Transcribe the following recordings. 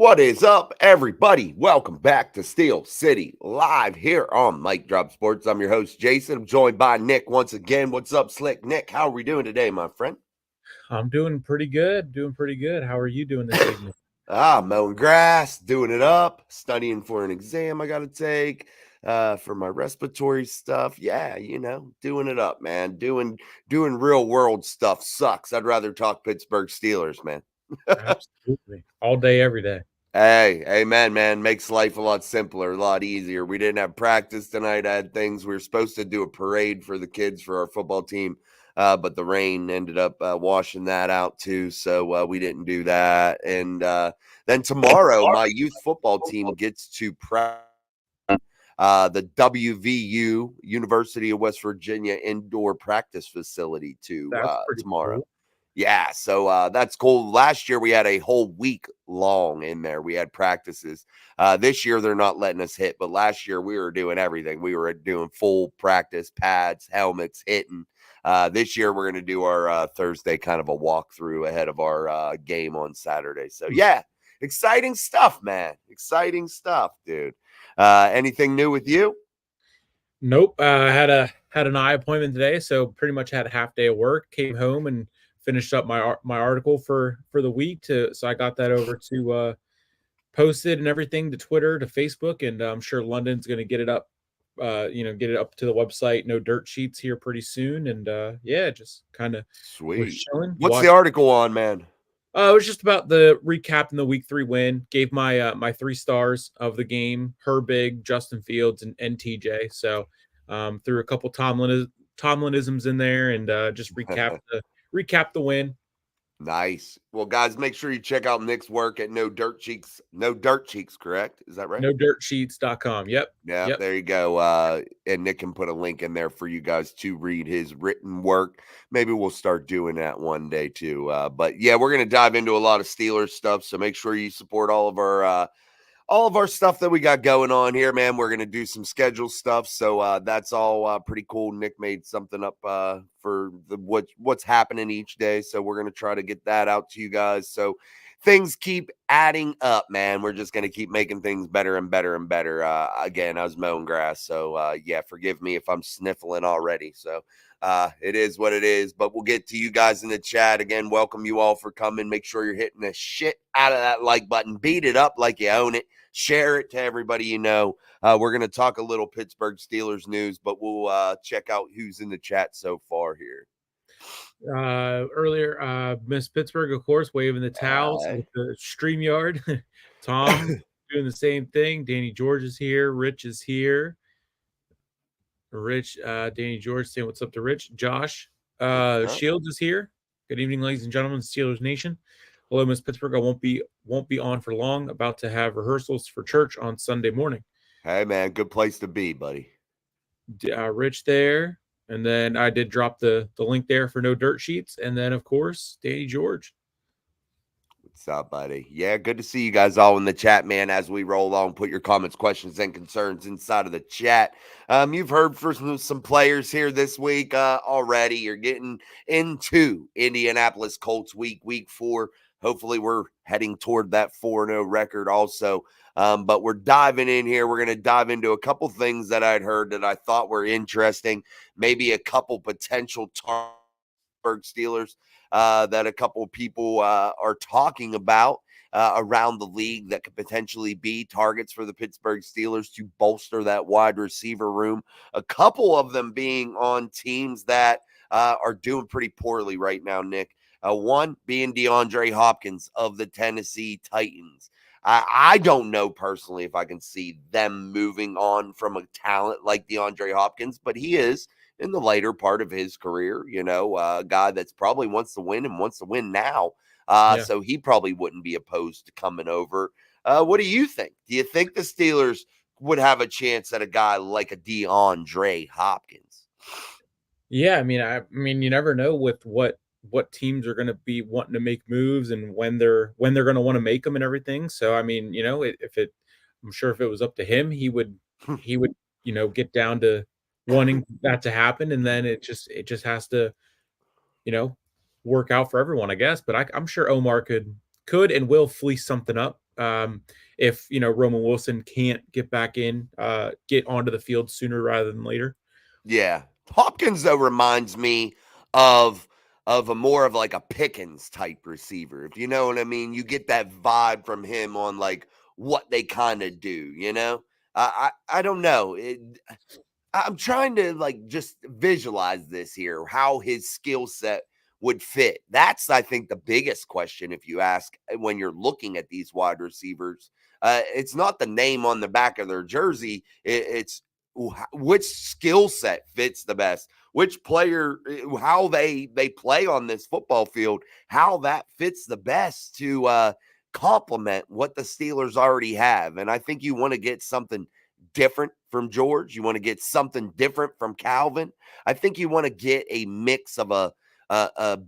What is up, everybody? Welcome back to Steel City Live here on Mike Drop Sports. I'm your host, Jason. I'm joined by Nick once again. What's up, Slick? Nick, how are we doing today, my friend? I'm doing pretty good. How are you doing this evening? Mowing grass, doing it up, studying for an exam I got to take for my respiratory stuff. Yeah, doing it up, man. Doing real world stuff sucks. I'd rather talk Pittsburgh Steelers, man. Absolutely. All day, every day. Hey, amen, man. Makes life a lot simpler, a lot easier. We didn't have practice tonight. I had things. We were supposed to do a parade for the kids for our football team, but the rain ended up washing that out too. So we didn't do that. And then tomorrow, my youth football team gets to practice the WVU, University of West Virginia indoor practice facility That's pretty tomorrow. cool. Yeah, so that's cool. Last year we had a whole week long in there. We had practices. This year they're not letting us hit, but last year we were doing everything. We were doing full practice, pads, helmets, hitting. This year we're going to do our Thursday kind of a walkthrough ahead of our game on Saturday. So yeah, exciting stuff, man. Exciting stuff, dude. Anything new with you? Nope. I had an eye appointment today, so pretty much had a half day of work. Came home and finished up my article for the week. So I got that over to posted and everything to Twitter, to Facebook, and I'm sure London's going to get it up. Get it up to the website. No dirt sheets here pretty soon, and yeah, just kind of was Sweet. chilling. What's the article on, man? It was just about the recapping the week 3 win. Gave my my 3 stars of the game: Herbig, Justin Fields, and TJ. So threw a couple Tomlinisms in there and just recap the win. Nice. Well, guys, make sure you check out Nick's work at No Dirt Cheeks. No Dirt Cheeks, correct? Is that right? NoDirtSheets.com. Yep. Yeah, Yep. there you go. And Nick can put a link in there for you guys to read his written work. Maybe we'll start doing that one day too. But yeah, we're gonna dive into a lot of Steelers stuff. So make sure you support all of our stuff that we got going on here, man. We're gonna do some schedule stuff, so that's all pretty cool. Nick made something up for what's happening each day, so we're gonna try to get that out to you guys. So things keep adding up, man. We're just gonna keep making things better and better and better. Again, I was mowing grass, so yeah, forgive me if I'm sniffling already. So it is what it is, but we'll get to you guys in the chat. Again, welcome you all for coming. Make sure you're hitting the shit out of that like button. Beat it up like you own it. Share it to everybody you know. We're going to talk a little Pittsburgh Steelers news, but we'll check out who's in the chat so far here. Earlier, Miss Pittsburgh, of course, waving the towels with the StreamYard. Tom doing the same thing. Danny George is here. Rich is here. Danny George saying what's up to Rich. Josh Shields is here. Good evening, ladies and gentlemen, Steelers Nation. Hello, Miss Pittsburgh. I won't be on for long. About to have rehearsals for church on Sunday morning. Hey, man, good place to be, buddy. Rich there, and then I did drop the link there for No Dirt Sheets, and then of course Danny George. What's up, buddy? Yeah, good to see you guys all in the chat, man. As we roll along, put your comments, questions, and concerns inside of the chat. You've heard from some players here this week already. You're getting into Indianapolis Colts week 4. Hopefully, we're heading toward that 4-0 record also. But we're diving in here. We're going to dive into a couple things that I'd heard that I thought were interesting. Maybe a couple potential Pittsburgh Steelers that a couple of people are talking about around the league that could potentially be targets for the Pittsburgh Steelers to bolster that wide receiver room. A couple of them being on teams that are doing pretty poorly right now, Nick. One being DeAndre Hopkins of the Tennessee Titans. I don't know personally if I can see them moving on from a talent like DeAndre Hopkins, but he is in the later part of his career, a guy that's probably wants to win and wants to win now. So he probably wouldn't be opposed to coming over. What do you think? Do you think the Steelers would have a chance at a guy like a DeAndre Hopkins? Yeah, I mean, you never know with what teams are going to be wanting to make moves and when they're going to want to make them and everything. So I mean, I'm sure if it was up to him, he would get down to wanting that to happen, and then it just has to work out for everyone, I guess. But I'm sure Omar could and will fleece something up if Roman Wilson can't get back in, get onto the field sooner rather than later. Yeah. Hopkins though reminds me of a more of like a Pickens type receiver. If you know what I mean, you get that vibe from him on like what they kind of do. I don't know. I'm trying to like just visualize this here, how his skill set would fit. That's, I think, the biggest question if you ask when you're looking at these wide receivers. It's not the name on the back of their jersey. It's which skill set fits the best, which player, how they play on this football field, how that fits the best to complement what the Steelers already have. And I think you want to get something different from George. You want to get something different from Calvin. I think you want to get a mix of a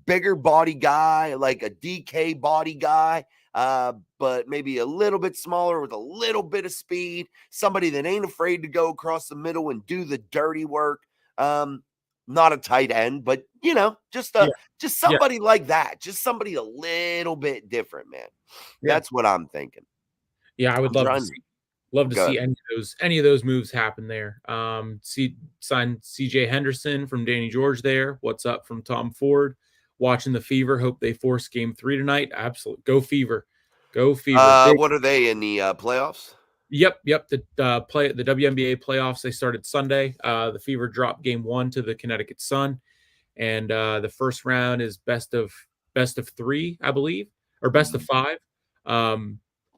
bigger body guy, like a DK body guy, but maybe a little bit smaller with a little bit of speed. Somebody that ain't afraid to go across the middle and do the dirty work. Not a tight end, but just Yeah, just yeah, somebody like that. Just somebody a little bit different, man. yeah, That's what I'm thinking. yeah. I would I'm love to trying. see love to Good. see any of those moves happen there. Sign CJ Henderson from Danny George there. What's up from Tom Ford? Watching the Fever. Hope they force game 3 tonight. Absolutely. Go Fever. Go Fever. Big. What are they in the playoffs? Yep. The WNBA playoffs, they started Sunday. The Fever dropped game 1 to the Connecticut Sun, and the first round is best of 3, I believe, or best of 5.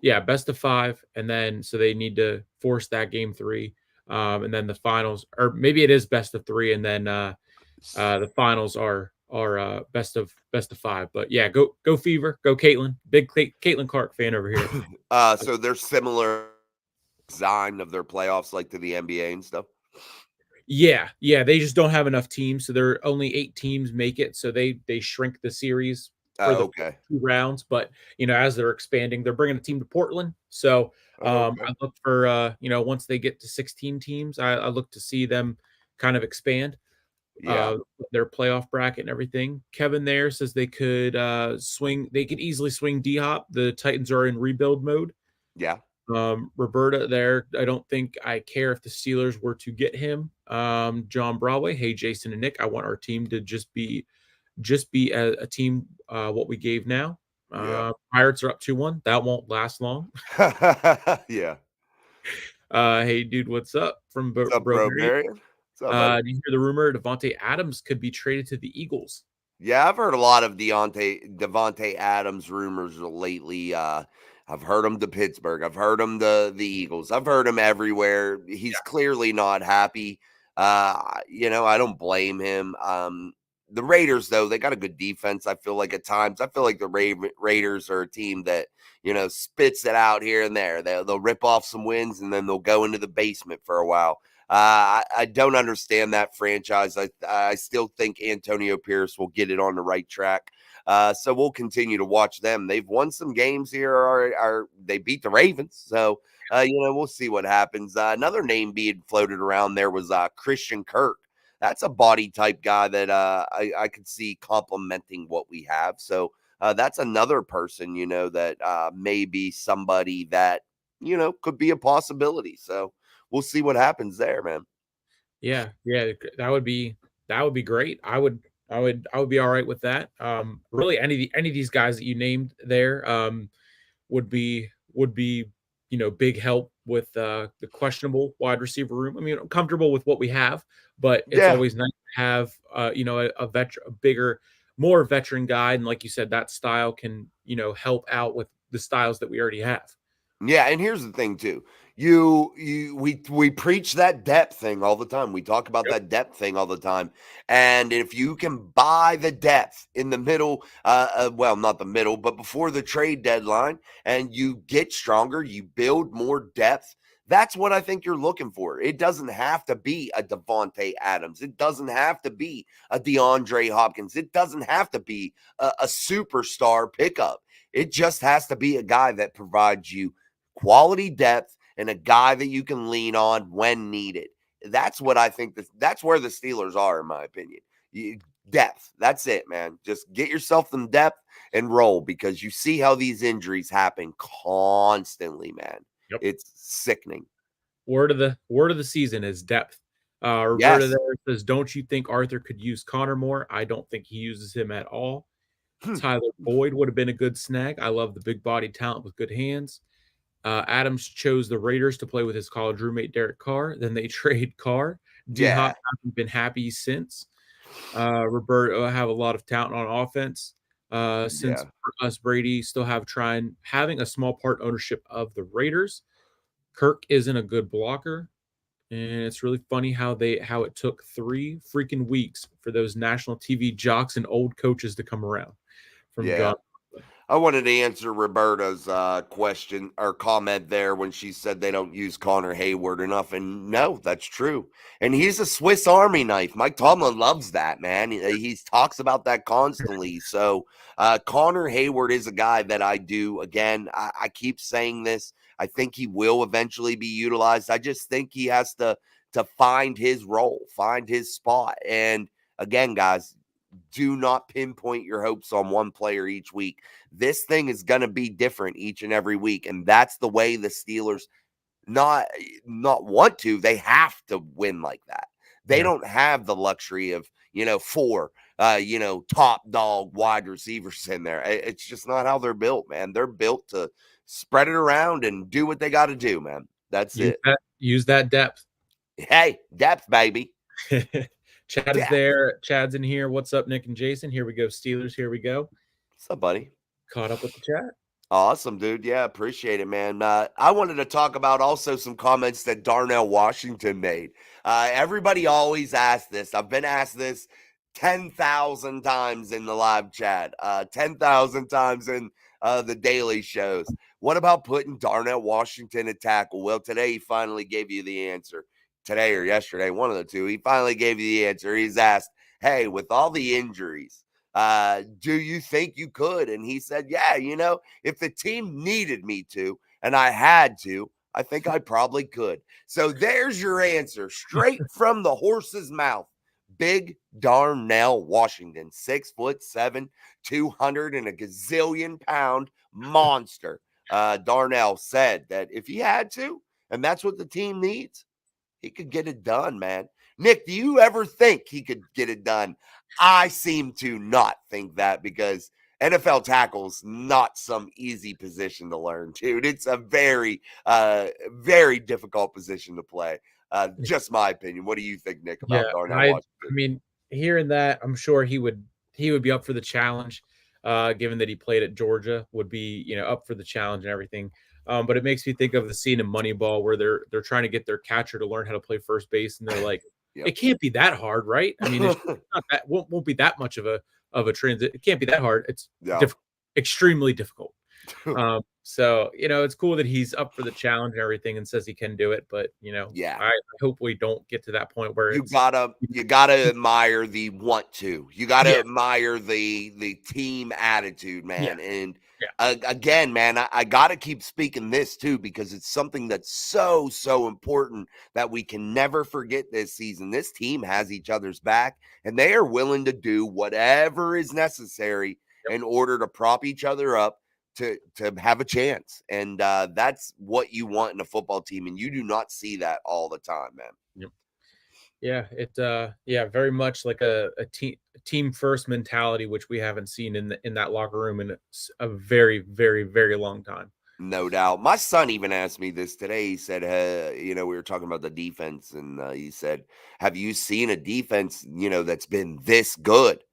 Yeah, best of 5, and then so they need to force that game 3, and then the finals, or maybe it is best of 3, and then the finals are best of 5. But yeah, go Fever, go Caitlin, big Caitlin Clark fan over here. So they're similar design of their playoffs, like to the NBA and stuff. Yeah, they just don't have enough teams, so there are only 8 teams make it, so they shrink the series for the Okay. 2 rounds, but, as they're expanding, they're bringing a team to Portland, so, Okay. I look for, once they get to 16 teams, I look to see them kind of expand, Yeah. their playoff bracket and everything. Kevin there says they could easily swing D-Hop. The Titans are in rebuild mode. Yeah. Roberta there, I don't think I care if the Steelers were to get him. John Broadway, hey Jason and Nick, I want our team to just be a team what we gave now. Yeah. Pirates are up 2-1. That won't last long. Yeah. Hey dude, what's up from What's up, Bro bro, Mary? Marion? What's up, buddy? Did you hear the rumor Devontae Adams could be traded to the Eagles? Yeah, I've heard a lot of Devontae Adams rumors lately. I've heard him to Pittsburgh. I've heard him to the Eagles. I've heard him everywhere. He's clearly not happy. I don't blame him. The Raiders, though, they got a good defense. I feel like at times, I feel like the Raiders are a team that spits it out here and there. They'll rip off some wins and then they'll go into the basement for a while. I don't understand that franchise. I still think Antonio Pierce will get it on the right track. So we'll continue to watch them. They've won some games here. They beat the Ravens. So, we'll see what happens. Another name being floated around there was Christian Kirk. That's a body type guy that I could see complementing what we have. So that's another person, that may be somebody that, could be a possibility. So we'll see what happens there, man. Yeah, that would be great. I would be all right with that. Really, any of these guys that you named there, would be big help with the questionable wide receiver room. I mean, I'm comfortable with what we have, but it's Yeah. always nice to have a bigger, more veteran guy, and like you said, that style can help out with the styles that we already have. Yeah, and here's the thing too. We preach that depth thing all the time. We talk about Yep. that depth thing all the time. And if you can buy the depth in the middle, well, not the middle, but before the trade deadline, and you get stronger, you build more depth. That's what I think you're looking for. It doesn't have to be a Devontae Adams. It doesn't have to be a DeAndre Hopkins. It doesn't have to be a superstar pickup. It just has to be a guy that provides you quality depth and a guy that you can lean on when needed. That's what I think. That's where the Steelers are, in my opinion. Depth. That's it, man. Just get yourself some depth and roll, because you see how these injuries happen constantly, man. Yep. It's sickening. Word of the season is depth. Roberta Yes. there says, "Don't you think Arthur could use Connor more?" I don't think he uses him at all. Tyler Boyd would have been a good snag. I love the big body talent with good hands. Adams chose the Raiders to play with his college roommate Derek Carr. Then they trade Carr. D Yeah. Hop hasn't been happy since. Roberto have a lot of talent on offense. Since Yeah. us Brady still having a small part ownership of the Raiders. Kirk isn't a good blocker. And it's really funny how it took 3 freaking weeks for those national TV jocks and old coaches to come around from Yeah. John. I wanted to answer Roberta's question or comment there when she said they don't use Connor Hayward enough. And no, that's true. And he's a Swiss Army knife. Mike Tomlin loves that, man. He talks about that constantly. So Connor Hayward is a guy that I do. Again, I keep saying this. I think he will eventually be utilized. I just think he has to find his role, find his spot. And again, guys, do not pinpoint your hopes on one player each week. This thing is going to be different each and every week, and that's the way the Steelers not want to. They have to win like that. They Yeah. don't have the luxury of 4 top dog wide receivers in there. It's just not how they're built, man. They're built to spread it around and do what they got to do, man. That's it. Use that depth. Hey, depth, baby. Chad is there. Chad's in here. What's up, Nick and Jason? Here we go. Steelers. Here we go. What's up, buddy? Caught up with the chat. Awesome, dude. Yeah, appreciate it, man. I wanted to talk about also some comments that Darnell Washington made. Everybody always asks this. I've been asked this 10,000 times in the live chat, 10,000 times in the daily shows. What about putting Darnell Washington at tackle? Well, today he finally gave you the answer. Today or yesterday, one of the two. He finally gave you the answer. He's asked, hey, with all the injuries, do you think you could? And he said, yeah, if the team needed me to and I had to, I think I probably could. So there's your answer, straight from the horse's mouth. Big Darnell Washington, 6'7", 200 and a gazillion pound monster. Darnell said that if he had to, and that's what the team needs, he could get it done, man. Nick, do you ever think he could get it done? I seem to not think that, because NFL tackle's not some easy position to learn, dude. It's a very, very difficult position to play. Just my opinion. What do you think, Nick, Yeah, about Darnell I Washington? mean, hearing that, I'm sure he would be up for the challenge, given that he played at Georgia, would be, up for the challenge and everything. But it makes me think of the scene in Moneyball where they're trying to get their catcher to learn how to play first base, and they're like, Yep. it can't be that hard, right? I mean, it's not that won't be that much of a transit. It can't be that hard. It's extremely difficult. So it's cool that he's up for the challenge and everything and says he can do it, but Yeah. I hope we don't get to that point where you gotta admire the want to. You gotta admire the team attitude, man. And again, man, I gotta keep speaking this too, because it's something that's so important that we can never forget this season. This team has each other's back, and they are willing to do whatever is necessary in order to prop each other up to have a chance. And that's what you want in a football team, and you do not see that all the time, man. Yep. Yeah, very much like a team first mentality, which we haven't seen in that locker room in a very, very, very long time. No doubt. My son even asked me this today. He said, we were talking about the defense, and he said, have you seen a defense, that's been this good?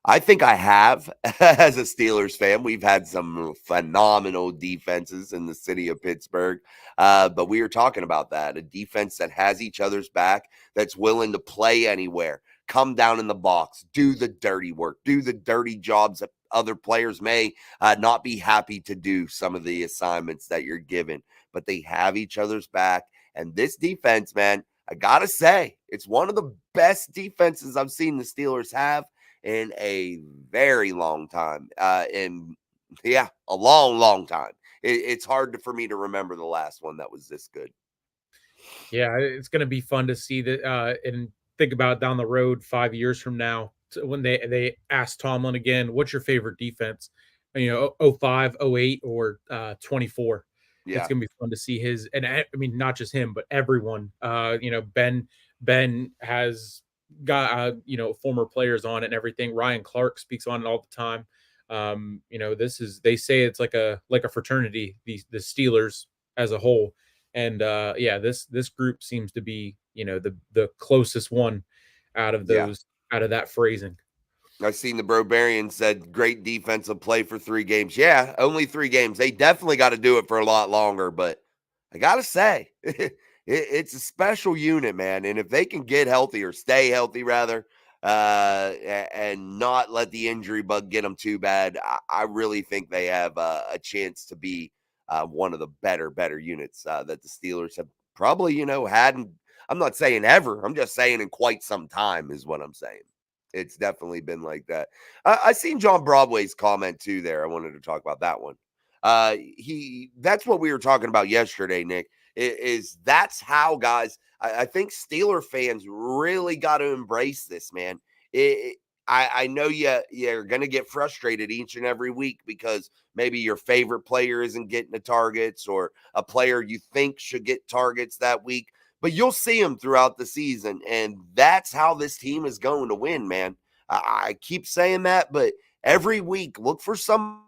I think I have. As a Steelers fan, we've had some phenomenal defenses in the city of Pittsburgh. But we were talking about that, a defense that has each other's back, that's willing to play anywhere, come down in the box, do the dirty work, do the dirty jobs that other players may not be happy to do, some of the assignments that you're given. But they have each other's back. And this defense, man, I got to say, it's one of the best defenses I've seen the Steelers have in a very long time. A long time. It's hard for me to remember the last one that was this good. Yeah, it's going to be fun to see that and think about down the road 5 years from now when they ask Tomlin again, what's your favorite defense? You know, 05, 08, or 24. It's Yeah. going to be fun to see his, and I mean, not just him, but everyone. You know, Ben has got former players on it and everything. Ryan Clark speaks on it all the time. You know, they say it's like a fraternity, the Steelers as a whole. And yeah, this group seems to be, you know, the closest one out of Yeah. those out of that phrasing. I seen the Brobarian said great defensive play for 3 games. Yeah, only 3 games. They definitely got to do it for a lot longer, but I gotta say, it's a special unit, man. And if they can get healthy or stay healthy, rather, and not let the injury bug get them too bad, I really think they have a chance to be one of the better units that the Steelers have probably, hadn't. I'm not saying ever. I'm just saying in quite some time is what I'm saying. It's definitely been like that. I seen John Broadway's comment too there. I wanted to talk about that one. That's what we were talking about yesterday, Nick. Is that's how guys I think Steeler fans really got to embrace this, man. I know you're gonna get frustrated each and every week because maybe your favorite player isn't getting the targets or a player you think should get targets that week, but you'll see them throughout the season, and that's how this team is going to win, man. I keep saying that, but every week look for some.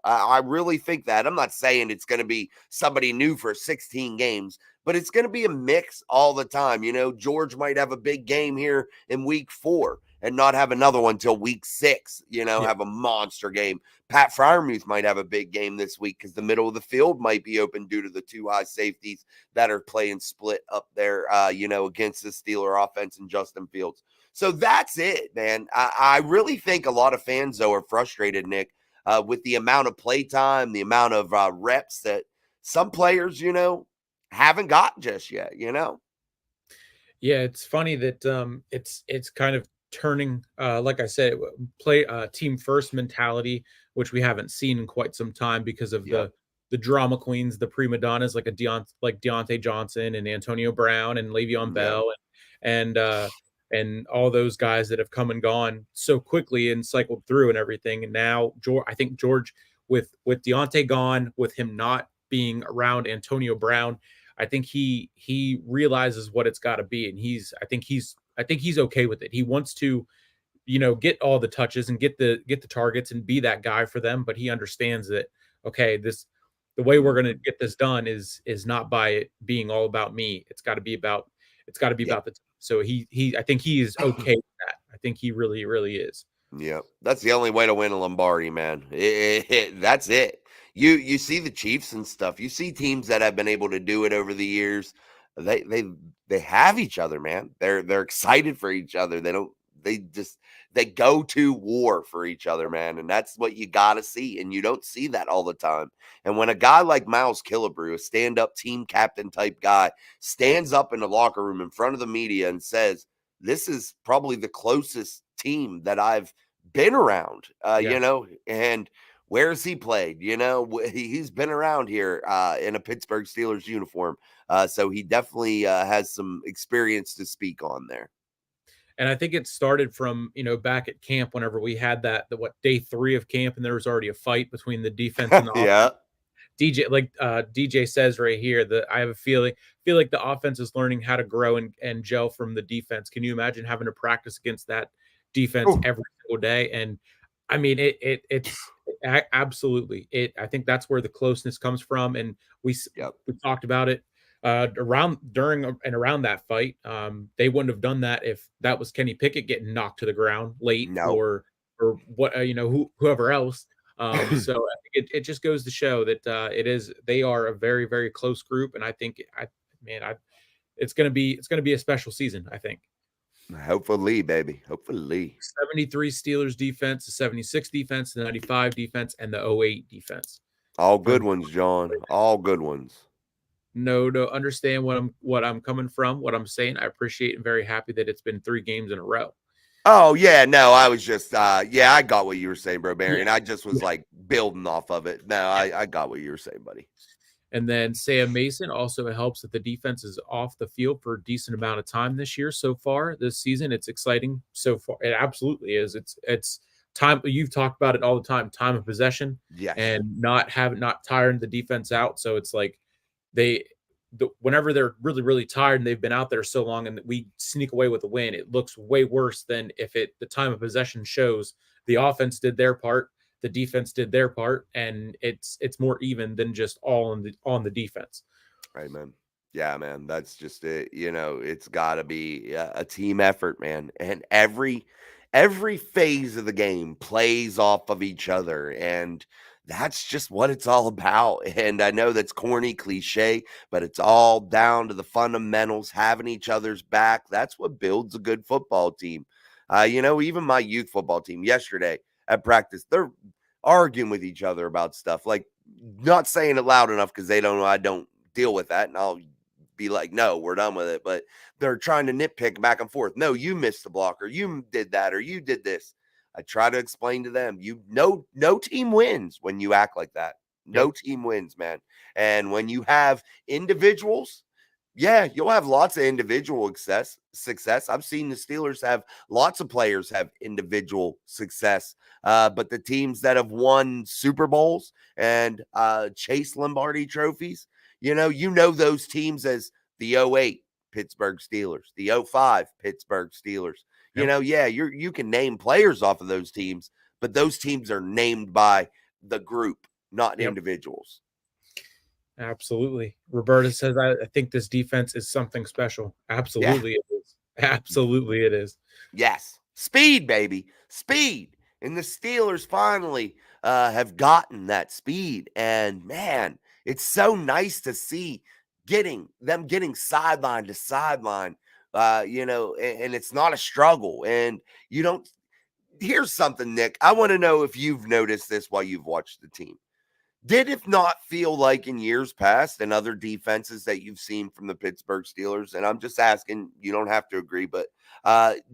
I really think that. I'm not saying it's going to be somebody new for 16 games, but it's going to be a mix all the time. George might have a big game here in week 4 and not have another one till week 6, Yeah. have a monster game. Pat Fryermuth might have a big game this week because the middle of the field might be open due to the 2 high safeties that are playing split up there, against the Steeler offense and Justin Fields. So that's it, man. I really think a lot of fans, though, are frustrated, Nick, with the amount of play time, the amount of reps that some players, haven't got just yet. Yeah, it's funny that it's kind of turning like I said, play team first mentality, which we haven't seen in quite some time because of Yep. the drama queens, the prima donnas like Deontay Johnson and Antonio Brown and Le'Veon Yep. Bell and all those guys that have come and gone so quickly and cycled through and everything. And now I think George with Deontay gone, with him not being around Antonio Brown, I think he realizes what it's got to be, and I think he's okay with it. He wants to, get all the touches and get the targets and be that guy for them, but he understands that okay, the way we're going to get this done is not by it being all about me. It's got to be Yep. about the team. So I think he is okay with that. I think he really is. Yeah, that's the only way to win a Lombardi, man. That's it. You see the Chiefs and stuff. You see teams that have been able to do it over the years. They have each other, man. They're excited for each other. They go to war for each other, man. And that's what you got to see. And you don't see that all the time. And when a guy like Miles Killebrew, a stand-up team captain type guy, stands up in the locker room in front of the media and says, "This is probably the closest team that I've been around, Yeah. and where has he played? He's been around here in a Pittsburgh Steelers uniform. So he definitely has some experience to speak on there. And I think it started from, back at camp whenever we had the what day 3 of camp and there was already a fight between the defense and the Yeah. offense. DJ says right here that I have a feel like the offense is learning how to grow and gel from the defense. Can you imagine having to practice against that defense Ooh. every single day? And I mean, it's absolutely it. I think that's where the closeness comes from, and Yep. we talked about it around during and around that fight. They wouldn't have done that if that was Kenny Pickett getting knocked to the ground late No. or what whoever else. So I think it just goes to show that they are a very close group, and I think it's gonna be a special season. I think Hopefully, baby. Hopefully. 73 Steelers defense, the 76 defense, the 95 defense, and the 08 defense. All For good ones, John. All good ones. no to understand what I'm coming from, what I'm saying. I appreciate and very happy that it's been 3 games in a row. Oh, yeah, no, I was just I got what you were saying, bro, Yeah, Barry, and I just was, yeah, like, building off of it. No, yeah. I got what you were saying, buddy. And then Sam Mason also helps that the defense is off the field for a decent amount of time this year so far this season. It's exciting so far. It absolutely is. It's time. You've talked about it all the time. Time of possession Yes. and not tiring the defense out. So it's like they whenever they're really tired and they've been out there so long and we sneak away with a win, it looks way worse than if the time of possession shows the offense did their part, the defense did their part, and it's more even than just all on the defense. Right, man. Yeah, man. That's just it. It's got to be a team effort, man. And every phase of the game plays off of each other, and that's just what it's all about. And I know that's corny, cliche, but it's all down to the fundamentals, having each other's back. That's what builds a good football team. Even my youth football team yesterday at practice, they're arguing with each other about stuff, like not saying it loud enough because they don't know I don't deal with that, and I'll be like, no, we're done with it. But they're trying to nitpick back and forth. No, you missed the block, or you did that, or you did this. I try to explain to them, no team wins when you act like that. Yep. No team wins, man. And when you have individuals, yeah, you'll have lots of individual success. I've seen the Steelers have lots of players have individual success, but the teams that have won Super Bowls and Chase Lombardi trophies, those teams as the '08 Pittsburgh Steelers, the '05 Pittsburgh Steelers. Yep. Yeah, you can name players off of those teams, but those teams are named by the group, not Yep. individuals. Absolutely. Roberta says, I think this defense is something special. Yeah. Absolutely it is. Absolutely it is. Yes. Speed, baby. Speed. And the Steelers finally have gotten that speed. And man, it's so nice to see getting sideline to sideline. And it's not a struggle. And you don't here's something, Nick. I want to know if you've noticed this while you've watched the team. Did it not feel like in years past and other defenses that you've seen from the Pittsburgh Steelers? And I'm just asking, you don't have to agree, but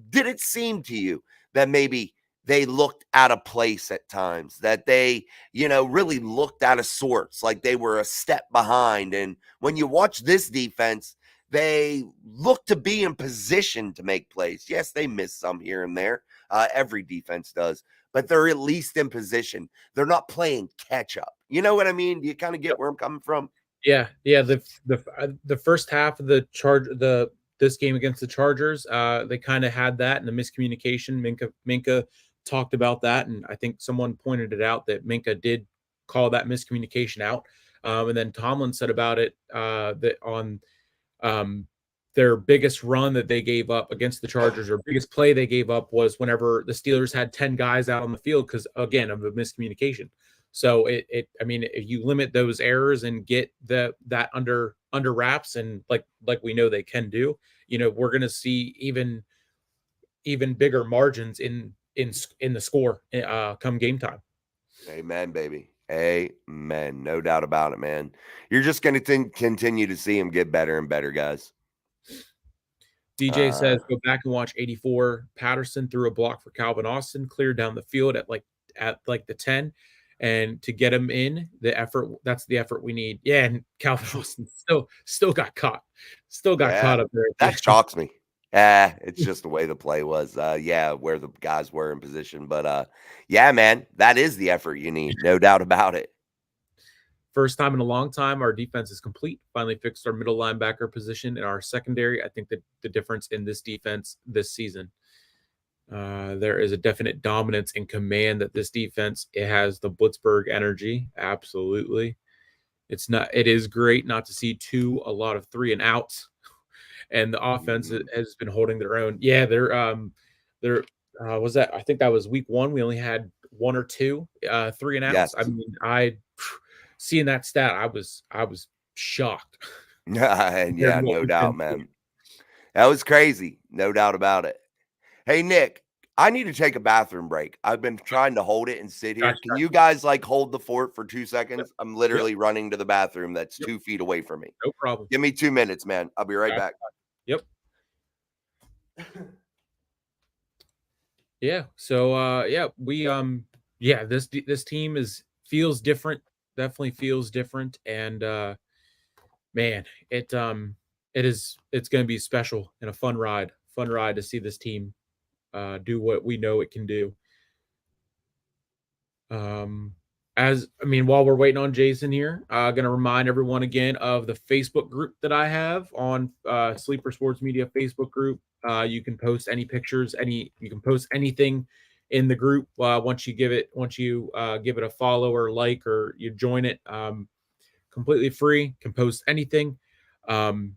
did it seem to you that maybe they looked out of place at times, that they, really looked out of sorts, like they were a step behind? And when you watch this defense, they look to be in position to make plays. Yes, they miss some here and there. Every defense does, but they're at least in position. They're not playing catch up. You know what I mean? Do you kind of get where I'm coming from? Yeah, yeah. The first half of this game against the Chargers, they kind of had that and the miscommunication. Minka talked about that, and I think someone pointed it out that Minka did call that miscommunication out. And then Tomlin said about it that on um, their biggest run that they gave up against the Chargers, or biggest play they gave up, was whenever the Steelers had 10 guys out on the field because, again, of a miscommunication. So I mean, if you limit those errors and get that under wraps, and like we know they can do, we're going to see even bigger margins in the score come game time. Amen, baby. Amen. No doubt about it, man. You're just going to continue to see them get better and better, guys. DJ says, go back and watch 84. Patterson threw a block for Calvin Austin, cleared down the field at the 10. And to get him in, that's the effort we need. Yeah, and Calvin Austin still got caught. Still got caught up there. That shocks me. It's just the way the play was. Where the guys were in position. But yeah, man, that is the effort you need. No doubt about it. First time in a long time, our defense is complete. Finally fixed our middle linebacker position in our secondary. I think that the difference in this defense this season, there is a definite dominance in command that this defense, it has the Blitzburgh energy. Absolutely. It is great not to see a lot of 3 and outs, and the offense has been holding their own. Yeah, was that, I think that was week 1. We only had 1 or 2 3 and outs. Yes. I mean, seeing that stat, I was shocked. Yeah, no doubt, man. That was crazy. No doubt about it. Hey, Nick, I need to take a bathroom break. I've been trying to hold it and sit here. Can you guys hold the fort for 2 seconds? I'm literally running to the bathroom that's 2 feet away from me. No problem. Give me 2 minutes, man. I'll be right back. Yep. Yeah. So we this team feels different Definitely feels different, and man, it's going to be special and a fun ride. Fun ride to see this team do what we know it can do. Um, while we're waiting on Jason here, going to remind everyone again of the Facebook group that I have on Sleeper Sports Media Facebook group. You can post any pictures, you can post anything in the group once you give it a follow or like or you join it. Completely free, can post anything. Um,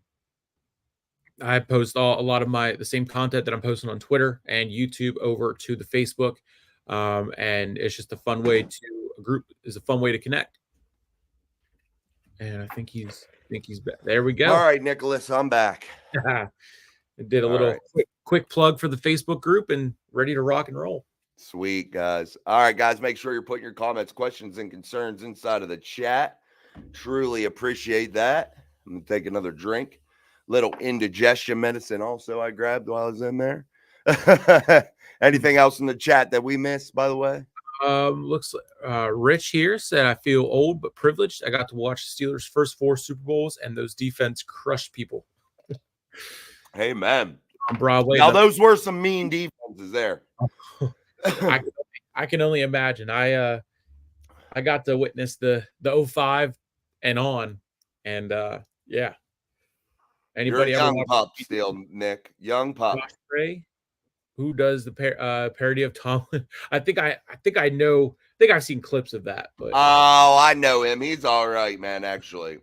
I post a lot of the same content that I'm posting on Twitter and YouTube over to the Facebook. And it's just a fun way to connect. And I think he's back. There we go. All right, Nicholas, I'm back. Did a All little right. quick plug for the Facebook group and ready to rock and roll. Sweet, guys. All right, guys, make sure you're putting your comments, questions, and concerns inside of the chat. Truly appreciate that. I'm going to take another drink. Little indigestion medicine also I grabbed while I was in there. Anything else in the chat that we missed, by the way? Looks Rich here said, I feel old but privileged. I got to watch Steelers' first 4 Super Bowls, and those defense crushed people. Hey, man. On Broadway. Now, those were some mean defenses there. I can only imagine. I got to witness the 05 and on, and yeah. Anybody You're a young ever pup still, Nick? Young pup. Josh Gray, who does the parody of Tomlin? I think I've seen clips of that. But oh, I know him. He's all right, man. Actually,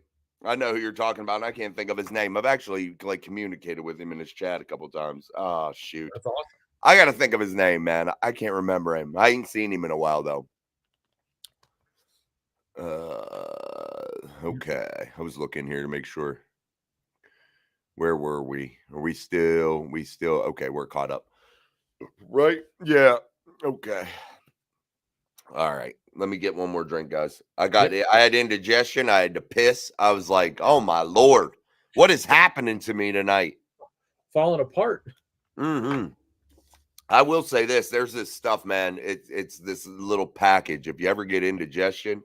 I know who you're talking about. And I can't think of his name. I've actually communicated with him in his chat a couple times. Oh shoot, that's awesome. I got to think of his name, man. I can't remember him. I ain't seen him in a while though. Okay. I was looking here to make sure. Where were we? Are we still okay, we're caught up. Right? Yeah. Okay. All right. Let me get one more drink, guys. I had indigestion. I had to piss. I was like, oh my Lord, what is happening to me tonight? Falling apart. Mm-hmm. I will say this. There's this stuff, man. It's this little package. If you ever get indigestion,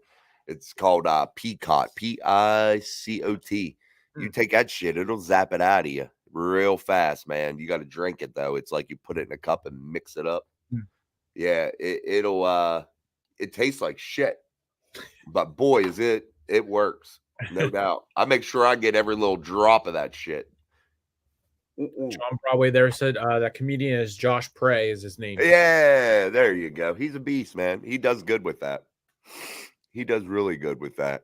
it's called Picot, Picot. You take that shit, it'll zap it out of you real fast, man. You got to drink it though. It's like you put it in a cup and mix it up. Yeah, it tastes like shit, but boy, it works, no doubt. I make sure I get every little drop of that shit. John Broadway there said that comedian is Josh Prey is his name. Yeah, there you go. He's a beast, man. He does good with that. He does really good with that.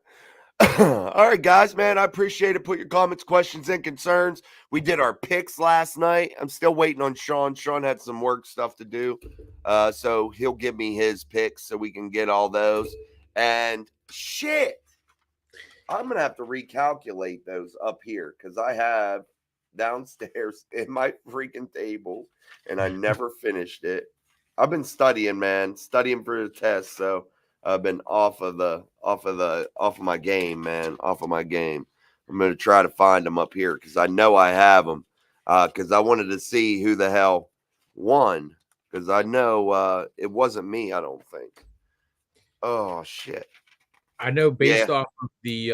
All right, guys, man, I appreciate it. Put your comments, questions, and concerns. We did our picks last night. I'm still waiting on Sean. Sean had some work stuff to do, so he'll give me his picks so we can get all those. And shit, I'm going to have to recalculate those up here because I have downstairs in my freaking table, and I never finished it. I've been studying, man, studying for the test, so I've been off of my game, man, off of my game. I'm going to try to find them up here because I know I have them because I wanted to see who the hell won because I know it wasn't me, I don't think. Oh, shit. I know based off of the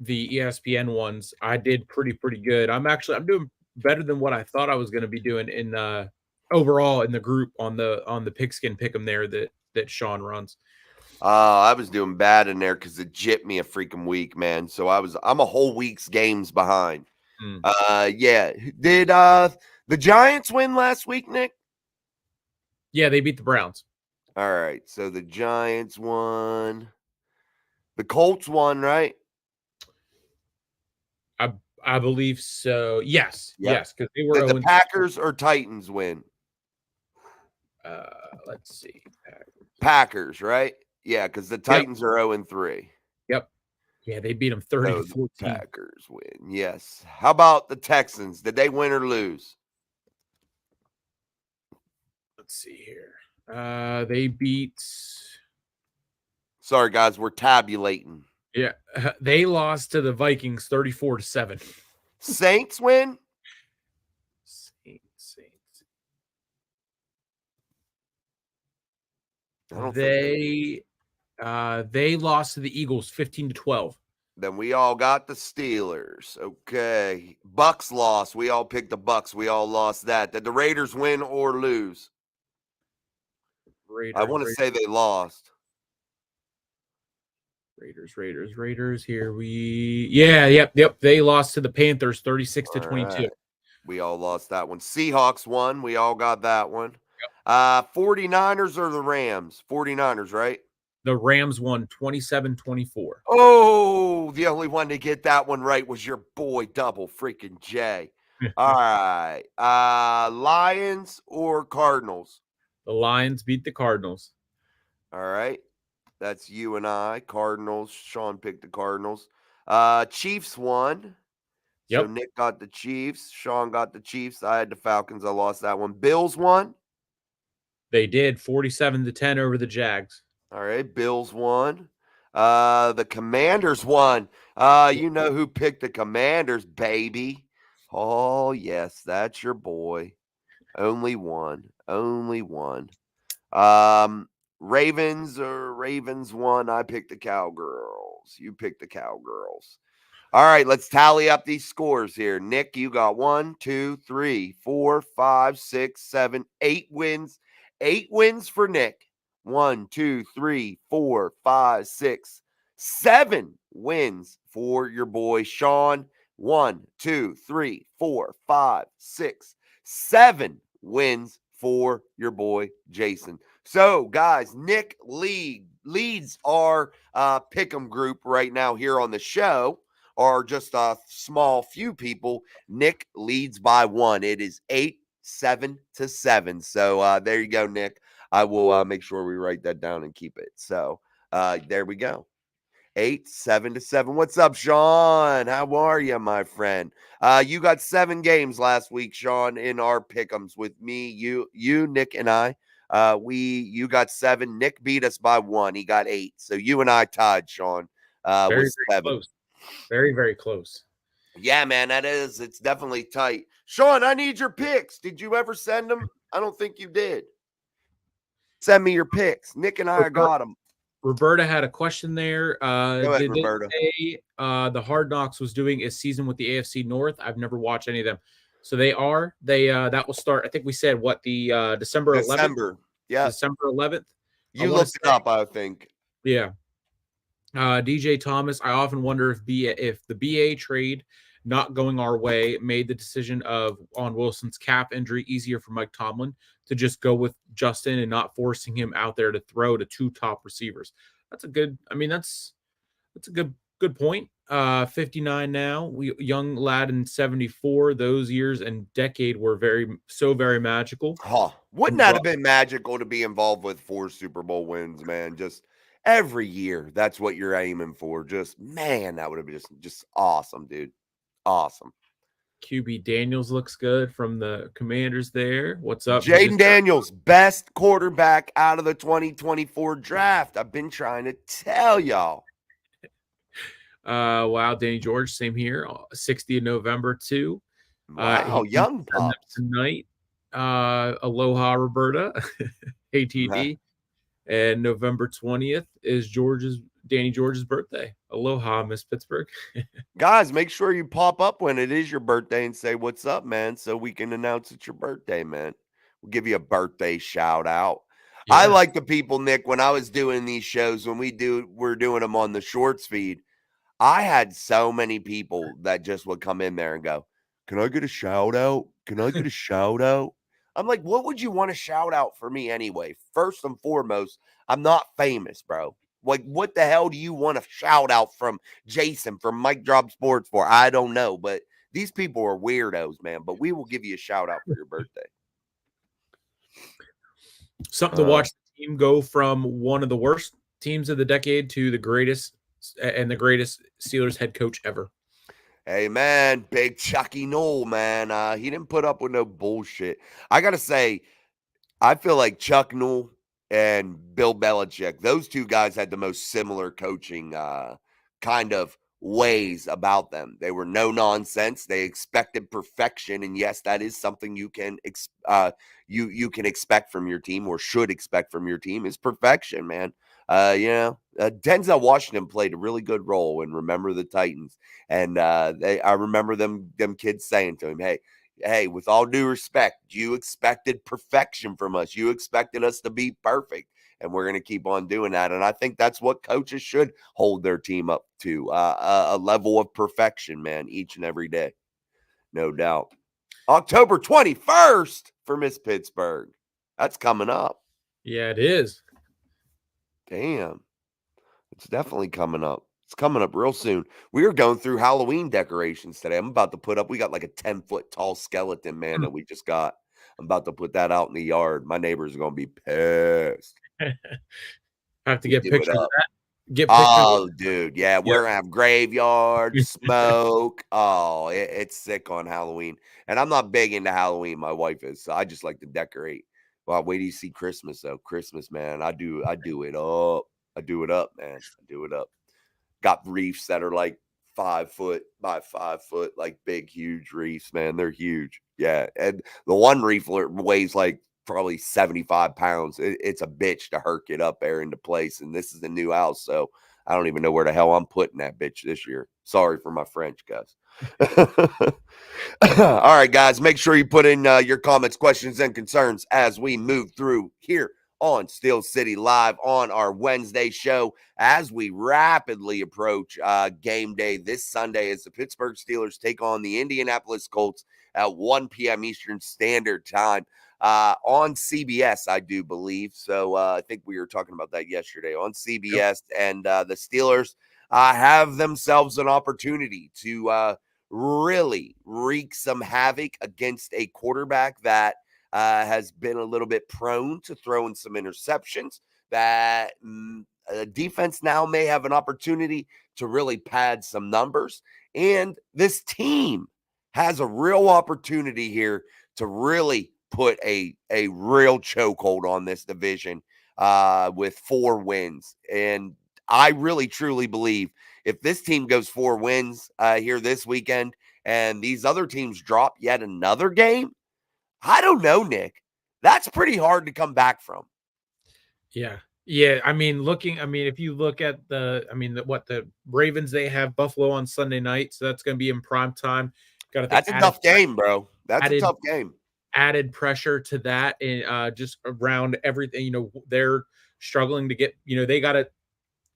ESPN ones, I did pretty good. I'm doing better than what I thought I was going to be doing in overall in the group on the Pigskin Pick'em there that Sean runs. I was doing bad in there because it jipped me a freaking week, man. So I'm a whole week's games behind. Yeah. Did the Giants win last week, Nick? Yeah, they beat the Browns. All right. So the Giants won. The Colts won, right? I believe so. Yes. Yep. Yes, because they were. Did the Packers or Titans win? Let's see. Packers, right? Yeah, because the Titans are 0-3. Yep. Yeah, they beat them 30-14. Packers win. Yes. How about the Texans? Did they win or lose? Let's see here. They beat. Sorry, guys, we're tabulating. Yeah, they lost to the Vikings 34-7. Saints win? Saints. They lost to the Eagles 15-12. Then we all got the Steelers. Okay. Bucks lost. We all picked the Bucks. We all lost that. Did the Raiders win or lose? I want to say they lost. Raiders. Yep. They lost to the Panthers 36-22. Right. We all lost that one. Seahawks won. We all got that one. 49ers or the Rams? 49ers, right? The Rams won 27-24. Oh, the only one to get that one right was your boy Double freaking J. All right. Lions or Cardinals? The Lions beat the Cardinals. All right. That's you and I. Cardinals. Sean picked the Cardinals. Chiefs won. Yep. So Nick got the Chiefs. Sean got the Chiefs. I had the Falcons. I lost that one. Bills won. They did 47-10 over the Jags. All right. Bills won. The Commanders won. You know who picked the Commanders, baby. Oh, yes. That's your boy. Only one. Ravens won. I picked the Cowgirls. You picked the Cowgirls. All right, let's tally up these scores here. Nick, you got 1, 2, 3, 4, 5, 6, 7, 8 wins. 8 wins for Nick. 1, 2, 3, 4, 5, 6, 7 wins for your boy Sean. 1, 2, 3, 4, 5, 6, 7 wins for your boy Jason. So, guys, Nick leads our pick'em group right now here on the show. Or just a small few people. Nick leads by 1. It is 8-7-7. So there you go, Nick. I will make sure we write that down and keep it. So there we go. 8-7-7. What's up, Sean? How are you, my friend? You got 7 games last week, Sean, in our pick'ems with me, you, Nick, and I. You got 7. Nick beat us by 1. He got 8. So you and I tied, Sean. With 7. Close. Very, very close. Yeah, man, that is. It's definitely tight. Sean, I need your picks. Did you ever send them? I don't think you did. Send me your picks. Nick and I got them. Roberta had a question there. Go ahead, Roberta. The Hard Knocks was doing a season with the AFC North. I've never watched any of them. So they are. That will start. I think we said what the December 11th. December. Yeah. December 11th. You looked it up, I think. Yeah. DJ Thomas, I often wonder if the BA trade not going our way made the decision on Wilson's cap injury easier for Mike Tomlin to just go with Justin and not forcing him out there to throw to 2 top receivers. That's a good point. 59 now. Young lad in 74. Those years and decade were very magical. Wouldn't that have been magical to be involved with 4 Super Bowl wins, man? Just every year, that's what you're aiming for. Just, man, that would have been just awesome, dude. Awesome. QB Daniels looks good from the Commanders there. What's up? Jaden Daniels, best quarterback out of the 2024 draft. I've been trying to tell y'all. Wow, Danny George, same here. 60 in November, too. Wow, young pups. Tonight. Aloha, Roberta. ATD. And November 20th is Danny George's birthday. Aloha, Miss Pittsburgh. Guys, make sure you pop up when it is your birthday and say, what's up, man? So we can announce it's your birthday, man. We'll give you a birthday shout out. Yeah. I like the people, Nick, when I was doing these shows, when we're doing them on the shorts feed, I had so many people that just would come in there and go, can I get a shout out? Can I get a shout out? I'm like, what would you want to shout out for me anyway? First and foremost, I'm not famous, bro. Like, what the hell do you want to shout out from Jason, from Mike Drop Sports for? I don't know, but these people are weirdos, man. But we will give you a shout out for your birthday. Something to watch the team go from one of the worst teams of the decade to the greatest Steelers head coach ever. Hey, man, big Chucky Noll, man. He didn't put up with no bullshit. I got to say, I feel like Chuck Noll and Bill Belichick, those two guys had the most similar coaching kind of ways about them. They were no nonsense. They expected perfection, and yes, that is something you can you can expect from your team, or should expect from your team, is perfection, man. Denzel Washington played a really good role in Remember the Titans, and I remember them kids saying to him, "Hey, with all due respect, you expected perfection from us. You expected us to be perfect, and we're going to keep on doing that." And I think that's what coaches should hold their team up to, a level of perfection, man, each and every day, no doubt. October 21st for Miss Pittsburgh. That's coming up. Yeah, it is. Damn. It's definitely coming up. It's coming up real soon. We are going through Halloween decorations today. I'm about to put up, we got like a 10-foot tall skeleton, man, that we just got. I'm about to put that out in the yard. My neighbors are going to be pissed. I have to We get do it pictures of up. that. Get pictures. Oh, dude. Yeah, Yep. we're gonna have graveyard smoke. Oh, it's sick on Halloween. And I'm not big into Halloween. My wife is, so I just like to decorate. Well, wait till you see Christmas though. Christmas, man. I do it up. I do it up, man. I do it up. Got reefs that are like 5 foot by 5 foot, like big, huge reefs, man. They're huge. Yeah. And the one reef weighs like probably 75 pounds. It's a bitch to herc it up there into place. And this is the new house. So I don't even know where the hell I'm putting that bitch this year. Sorry for my French, guys. All right, guys, make sure you put in your comments, questions, and concerns as we move through here on Steel City Live on our Wednesday show as we rapidly approach game day this Sunday as the Pittsburgh Steelers take on the Indianapolis Colts at 1 p.m. Eastern Standard Time on CBS, I do believe. So I think we were talking about that yesterday on CBS. Yep. And the Steelers have themselves an opportunity to really wreak some havoc against a quarterback that has been a little bit prone to throwing some interceptions. That defense now may have an opportunity to really pad some numbers. And this team has a real opportunity here to really put a real chokehold on this division with 4 wins. And I really, truly believe if this team goes 4 wins here this weekend and these other teams drop yet another game, I don't know, Nick. That's pretty hard to come back from. Yeah. Yeah. I mean, if you look at the Ravens, they have Buffalo on Sunday night. So that's going to be in prime time. Got to think That's a tough game, bro. That's a tough game. Added pressure to that and just around everything. They're struggling to get, they got to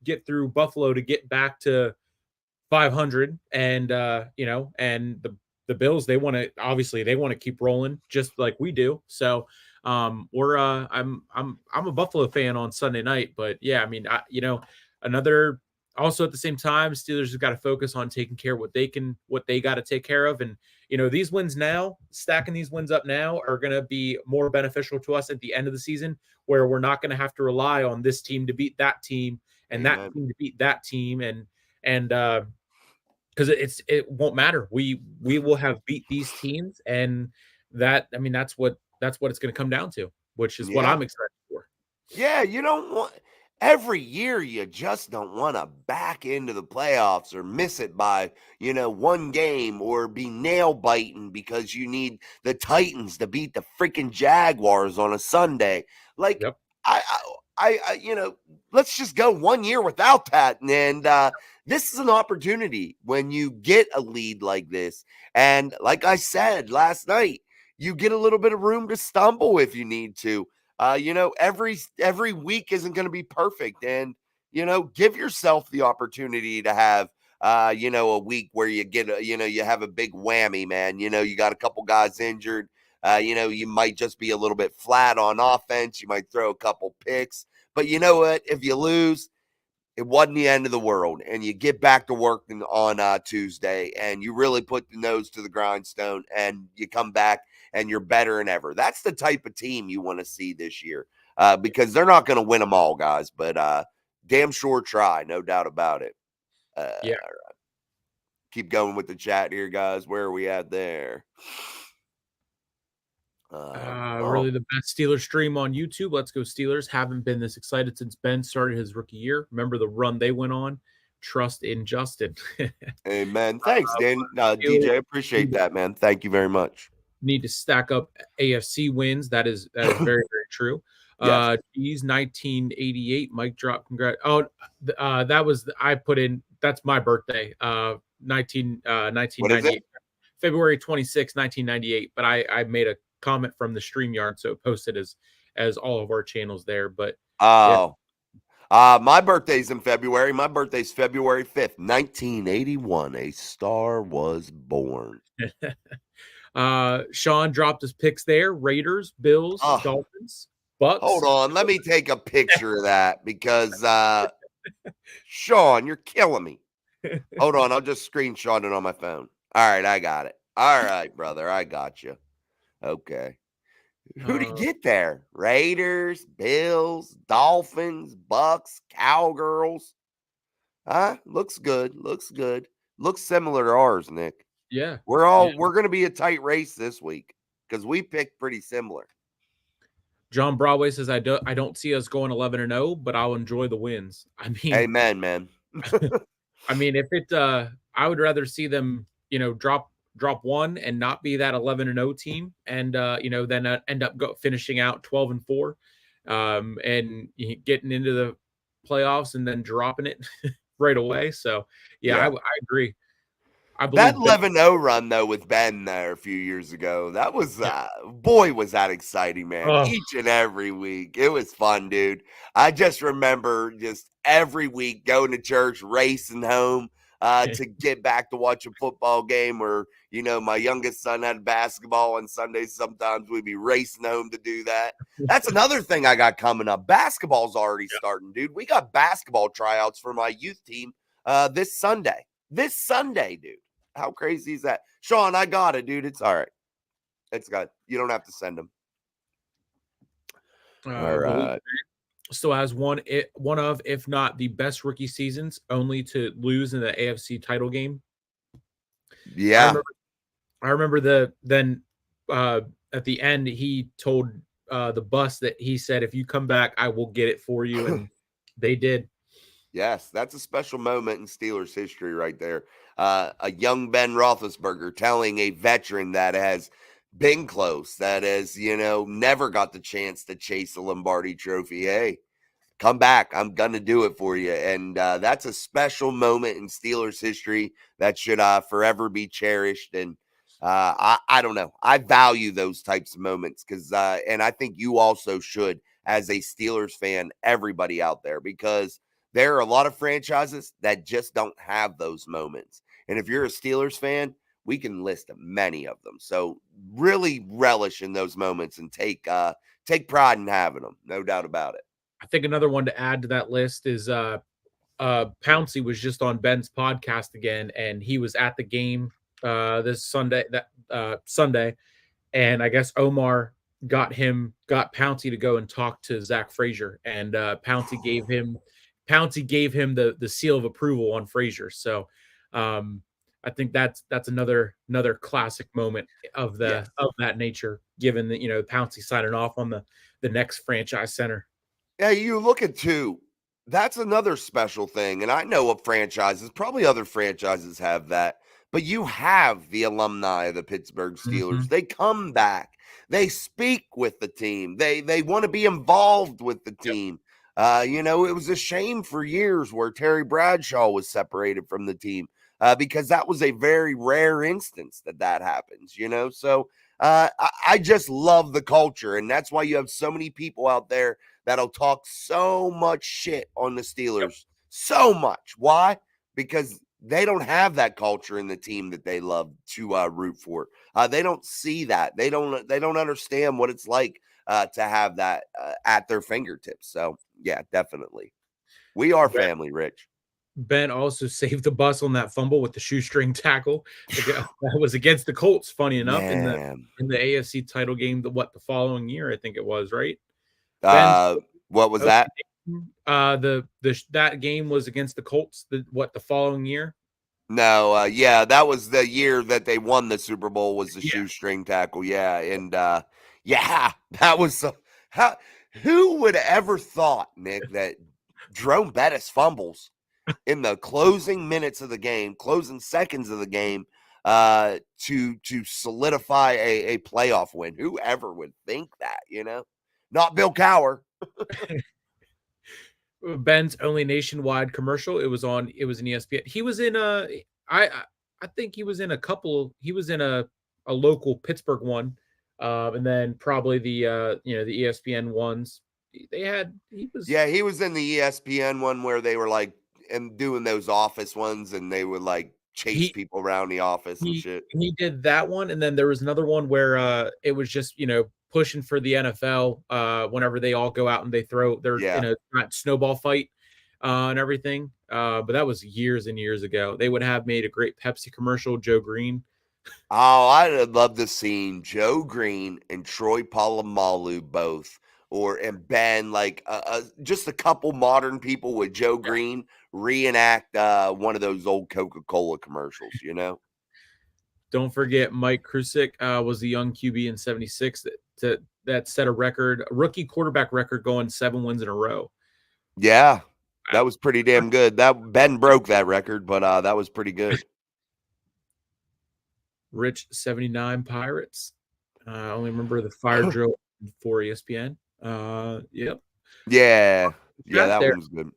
get through Buffalo to get back to 500. And, and the Bills, they want to keep rolling just like we do. So, I'm a Buffalo fan on Sunday night, but yeah, I mean, another also at the same time, Steelers have got to focus on taking care of what they got to take care of. And, these wins now, stacking these wins up now are going to be more beneficial to us at the end of the season, where we're not going to have to rely on this team to beat that team and that team to beat that team. And because it won't matter. We will have beat these teams, and that's what it's going to come down to, which is what I'm excited for. Yeah, you don't want every year you just don't want to back into the playoffs or miss it by, one game or be nail biting because you need the Titans to beat the freaking Jaguars on a Sunday. Like Yep. let's just go 1 year without that. And this is an opportunity when you get a lead like this. And like I said last night, you get a little bit of room to stumble if you need to. Every week isn't going to be perfect. And, give yourself the opportunity to have, a week where you get, you have a big whammy, man. You got a couple guys injured. You might just be a little bit flat on offense. You might throw a couple picks. But you know what? If you lose, it wasn't the end of the world. And you get back to work on Tuesday and you really put the nose to the grindstone and you come back and you're better than ever. That's the type of team you want to see this year because they're not going to win them all, guys. But damn sure try, no doubt about it. Yeah. All right. Keep going with the chat here, guys. Where are we at there? Really the best Steelers stream on YouTube. Let's go Steelers. Haven't been this excited since Ben started his rookie year. Remember the run they went on? trust in Justin. Amen. Thanks, Dan. Still DJ, appreciate that, man. Thank you very much. need to stack up AFC wins. That is very, very true. Yes. Geez, 1988, mic drop. Congrats. Oh, that was I put in. That's my birthday. 1998, February 26, 1998. But I made a comment from the StreamYard, so it posted as all of our channels there. But yeah. My birthday's in February. My birthday's February 5th, 1981. A star was born. Sean dropped his picks there. Raiders, Bills, Dolphins, Bucks. Hold on. Let me take a picture of that because Sean, you're killing me. Hold on. I'll just screenshot it on my phone. All right. I got it. All right, brother. I got you. Okay. Who'd he get there? Raiders, Bills, Dolphins, Bucks, Cowgirls. Looks good. Looks good. Looks similar to ours, Nick. Yeah. We're going to be a tight race this week because we picked pretty similar. John Broadway says, I don't see us going 11-0, but I'll enjoy the wins. I mean, amen, man. I mean, if it, I would rather see them, drop one and not be that 11-0 team, and then end up finishing out 12-4, and getting into the playoffs and then dropping it right away. So I agree. I believe that 11-0 run though with Ben there a few years ago, that was boy was that exciting, man. Each and every week. It was fun, dude. I just remember just every week going to church, racing home to get back to watch a football game, or my youngest son had basketball on Sundays. Sometimes we'd be racing home to do that. That's another thing I got coming up. Basketball's already starting, dude. We got basketball tryouts for my youth team this Sunday. This Sunday, dude. How crazy is that? Sean, I got it, dude. It's all right. It's good. You don't have to send them. All right. Still has one of, if not the best rookie seasons, only to lose in the AFC title game. Yeah. I remember at the end, he told the bus that he said, if you come back, I will get it for you. And they did. Yes, that's a special moment in Steelers history right there. A young Ben Roethlisberger telling a veteran that has been close, that has, never got the chance to chase a Lombardi trophy. Hey, come back. I'm going to do it for you. And that's a special moment in Steelers history that should forever be cherished. And I don't know. I value those types of moments because, and I think you also should as a Steelers fan, everybody out there, because there are a lot of franchises that just don't have those moments. And if you're a Steelers fan, we can list many of them. So really relish in those moments and take pride in having them. No doubt about it. I think another one to add to that list is Pouncey was just on Ben's podcast again, and he was at the game this Sunday, Sunday. And I guess Omar got Pouncey to go and talk to Zach Frazier, and Pouncey gave him the seal of approval on Frazier. So I think that's another classic moment of that nature, given that Pouncey signing off on the next franchise center. Yeah, you look at too. That's another special thing, and I know of franchises, probably other franchises have that, but you have the alumni of the Pittsburgh Steelers. Mm-hmm. They come back, they speak with the team, they want to be involved with the team. It was a shame for years where Terry Bradshaw was separated from the team because that was a very rare instance that happens, So I just love the culture, and that's why you have so many people out there that'll talk so much shit on the Steelers. So much. Why? Because they don't have that culture in the team that they love to root for. They don't see that. They don't understand what it's like to have that at their fingertips. So yeah, definitely. We are family, Rich. Ben also saved the bus on that fumble with the shoestring tackle. That was against the Colts, funny enough, in the AFC title game, the following year, I think it was, right? What was that? That game was against the Colts, the following year? No, that was the year that they won the Super Bowl, was the shoestring tackle. Yeah, and that was who would have ever thought, Nick, that Jerome Bettis fumbles in the closing minutes of the game, closing seconds of the game, to solidify a playoff win. Whoever would think that, Not Bill Cowher. Ben's only nationwide commercial. It was an ESPN. He was in I think he was in a couple. He was in a local Pittsburgh one, and then probably the the ESPN ones. He was Yeah, he was in the ESPN one where they were like and doing those office ones, and they would like chase he people around the office and he shit. he did that one, and then there was another one where it was just pushing for the NFL whenever they all go out and they're in Yeah. a snowball fight and everything. But that was years and years ago. They would have made a great Pepsi commercial, Joe Green. Oh, I'd love to see Joe Green and Troy Polamalu both, and Ben, like just a couple modern people with Joe Green reenact one of those old Coca-Cola commercials. Don't forget Mike Krusick was the young QB in '76 that set a rookie quarterback record, going 7 wins in a row. Yeah, that was pretty damn good. That Ben broke that record, but that was pretty good. Rich 79 Pirates. I only remember the fire drill for ESPN. Yep. Yeah, that There. one was good.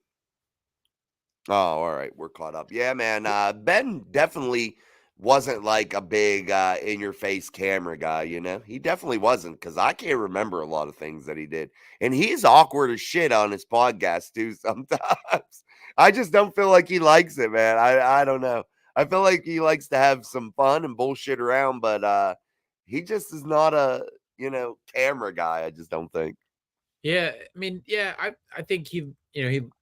Oh, all right, we're caught up. Yeah, man. Ben definitely wasn't like a big in your face camera guy, He definitely wasn't, because I can't remember a lot of things that he did. And he's awkward as shit on his podcast too sometimes. I just don't feel like he likes it, man. I don't know. I feel like he likes to have some fun and bullshit around, but he just is not a, camera guy, I just don't think. Yeah, I mean, yeah, I think he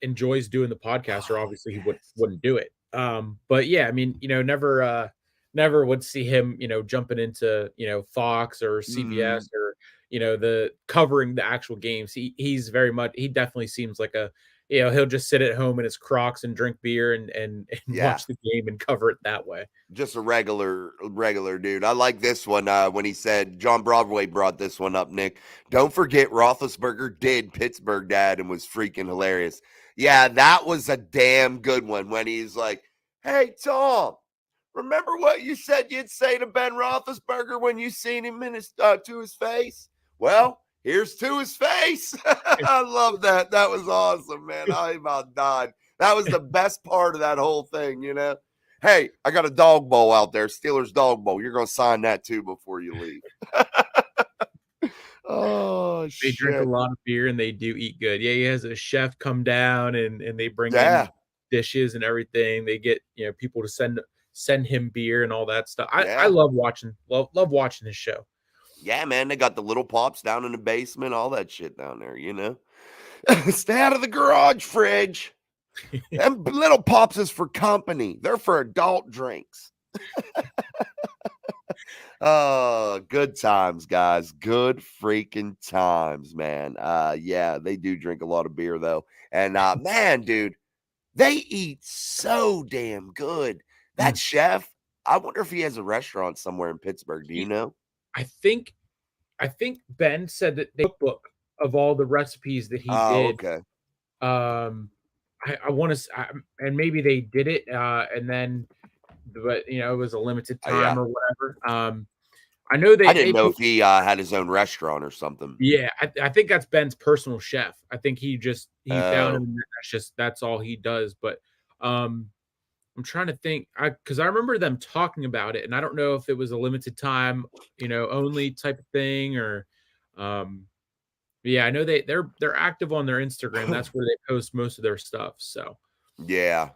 enjoys doing the podcast, or obviously he wouldn't do it. But yeah, I mean, never would see him, jumping into, Fox or CBS, Mm, or, the covering the actual games. He definitely seems like he'll just sit at home in his Crocs and drink beer and yeah. watch the game and cover it that way. Just a regular dude. I like this one when he said, John Broadway brought this one up, Nick. Don't forget Roethlisberger did Pittsburgh dad and was freaking hilarious. Yeah, that was a damn good one when he's like, hey, Tom, remember what you said you'd say to Ben Roethlisberger when you seen him to his face? Well, here's to his face. I love that. That was awesome, man. I about died. That was the best part of that whole thing. Hey, I got a dog bowl out there, Steelers dog bowl. You're going to sign that too before you leave. Oh, They drink a shit. lot of beer and they do eat good. Yeah, he has a chef come down and they bring Yeah. in dishes and everything. They get, people to send him beer and all that stuff. I Yeah. love watching his show. Yeah, man. They got the little pops down in the basement, all that shit down there, Stay out of the garage fridge. Them little pops is for company. They're for adult drinks. Oh, good times, guys. Good freaking times, man. Yeah, they do drink a lot of beer though. And man, dude, they eat so damn good. That Mm. chef, I wonder if he has a restaurant somewhere in Pittsburgh. Do you He, know? I think Ben said that the book of all the recipes that he Oh, did. okay. I want to, and maybe they did it, and then, but it was a limited Yeah. time or whatever. I know I didn't know if he had his own restaurant or something. Yeah, I think that's Ben's personal chef. I think he found Oh, him. And that's all he does. But I'm trying to think, because I remember them talking about it, and I don't know if it was a limited time, only type of thing, or yeah, I know they're active on their Instagram. That's where they post most of their stuff. So yeah.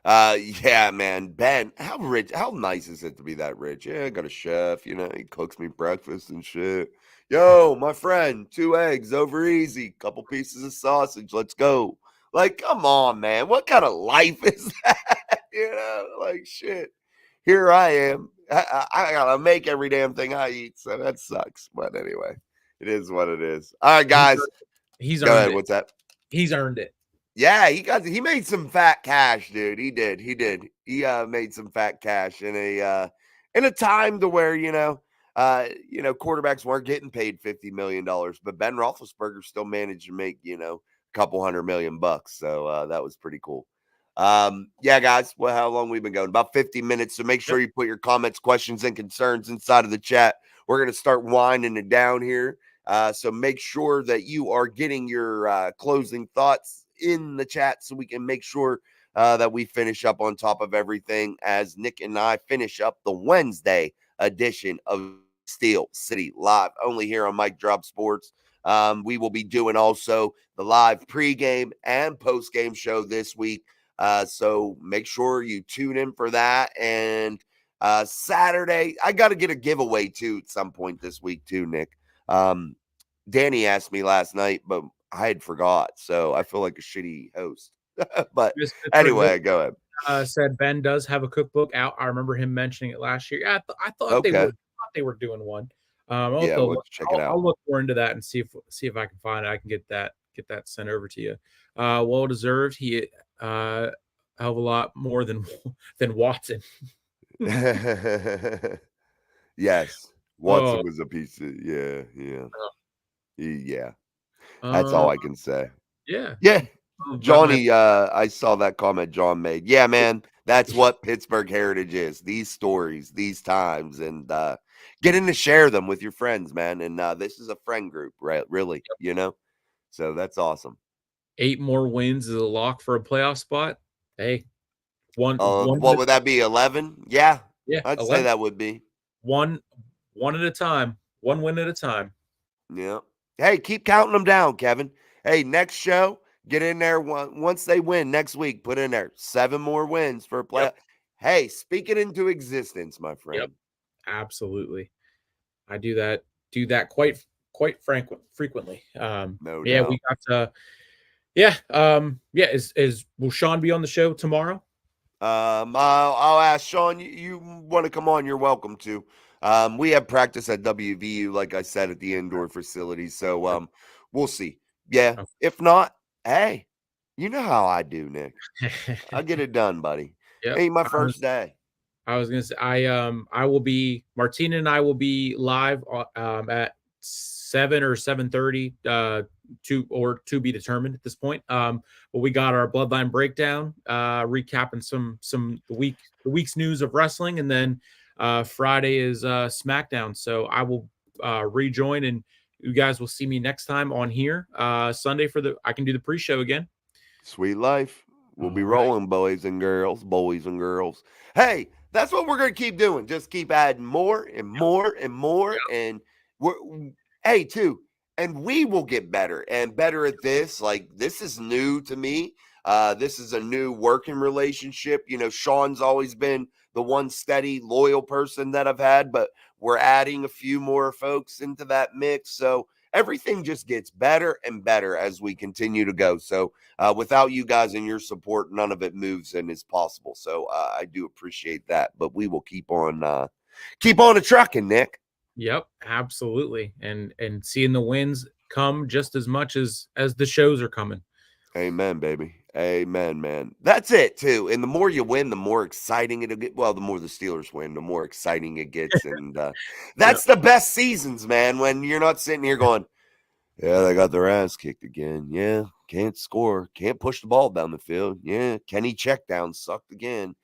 Yeah, man. Ben, how nice is it to be that rich? Yeah, I got a chef, he cooks me breakfast and shit. Yo, my friend, 2 eggs over easy, couple pieces of sausage, let's go. Like, come on, man. What kind of life is that? Like shit. Here I am. I gotta make every damn thing I eat, so that sucks. But anyway, it is what it is. All right, guys. he's Go earned ahead. it. What's that? He's earned it. Yeah, he made some fat cash, dude. He did. He made some fat cash in a time to where, quarterbacks weren't getting paid $50 million, but Ben Roethlisberger still managed to make, a couple $100 million. So that was pretty cool. Yeah, guys. Well, how long we've been going? About 50 minutes. So make sure Yep. you put your comments, questions, and concerns inside of the chat. We're going to start winding it down here. So make sure that you are getting your closing thoughts in the chat so we can make sure that we finish up on top of everything as Nick and I finish up the Wednesday edition of Steel City Live, only here on Mike Drop Sports. We will be doing also the live pregame and postgame show this week. So make sure you tune in for that. And Saturday, I got to get a giveaway too at some point this week too, Nick. Danny asked me last night, but I had forgot. So I feel like a shitty host. But Miss Pittsburgh anyway, go ahead. said Ben does have a cookbook out. I remember him mentioning it last year. Yeah, I thought Okay. they were doing one. Yeah, we'll check it out. I'll look more into that and see if I can find it. I can get that sent over to you. Well deserved. He a hell of a lot more than Watson. Yes. Oh, Watson was a piece of yeah. Yeah. That's uh, all I can say. yeah. Yeah. Got my Johnny, I saw that comment John made. Yeah, man, that's what Pittsburgh heritage is. These stories, these times, and getting to share them with your friends, man. And this is a friend group, right? Really, So that's awesome. 8 more wins is a lock for a playoff spot. Hey, one What would that be? 11? Yeah, yeah, I'd say 11. that would be. One at a time. One win at a time. Yeah. Hey, keep counting them down, Kevin. Hey, next show, get in there once they win next week. Put in there 7 more wins for a playoff. Yep. Hey, speak it into existence, my friend. Yep. Absolutely. I do that quite frequently. No Yeah, doubt. we got is will Sean be on the show tomorrow? I'll ask Sean. You want to come on? You're welcome to. We have practice at WVU, like I said, at the indoor facility. So we'll see. Yeah. Okay. If not, hey, you know how I do, Nick. I'll get it done, buddy. Yep. Ain't my first day. I was gonna say I will be Martina and I will be live at 7 or 7:30 to be determined at this point. But we got our bloodline breakdown, recapping some the week's news of wrestling, and then Friday is SmackDown. So I will rejoin, and you guys will see me next time on here Sunday I can do the pre-show again. Sweet life. We'll be All right. rolling, boys and girls. Hey, that's what we're gonna keep doing. Just keep adding more and more and more. And hey, too, and we will get better and better at this. Like, this is new to me. This is a new working relationship. Sean's always been the one steady, loyal person that I've had, but we're adding a few more folks into that mix. So everything just gets better and better as we continue to go. So without you guys and your support, none of it moves and is possible. So I do appreciate that. But we will keep on a trucking, Nick. Yep, absolutely. And seeing the wins come just as much as the shows are coming. Amen, baby. Amen, man. That's it, too. And the more you win, the more exciting it'll get. Well, the more the Steelers win, the more exciting it gets. And that's the best seasons, man, when you're not sitting here going, yeah, they got their ass kicked again. Yeah, can't score. Can't push the ball down the field. Yeah, Kenny checkdown sucked again.